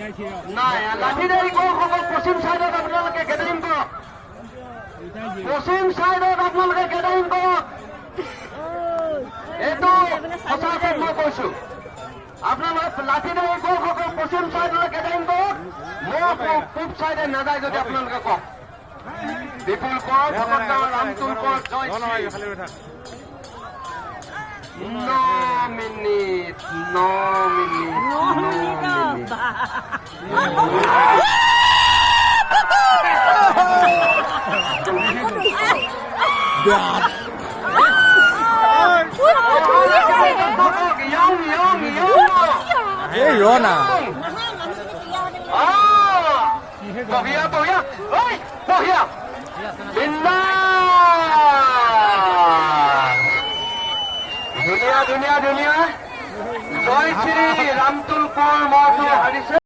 নাই লাঠিদাৰী গড়সকল পশ্চিম চাইডত আপোনালোকে গেডাৰিং কৰক পশ্চিম চাইডত আপোনালোকে গেডাৰিং কৰক এইটো সঁচাকৈ মই কৈছো আপোনালোকে লাঠিদাৰী গড়সকল পশ্চিম চাইডলৈ গেডাৰিং কৰক মই পূব চাইডে নাযায় যদি আপোনালোকে কওক বিপুল কৰ ভকত গাঁৱৰ ৰামতুল কৰ জয় শ্ৰী 9 মিনিট বঢ়িয়া বঢ়িয়া ঐ বঢ়িয়া ধুনীয়া ধুনীয়া ধুনীয়া জয় শ্ৰী ৰামতুল কৰ মহটো হাৰিছে।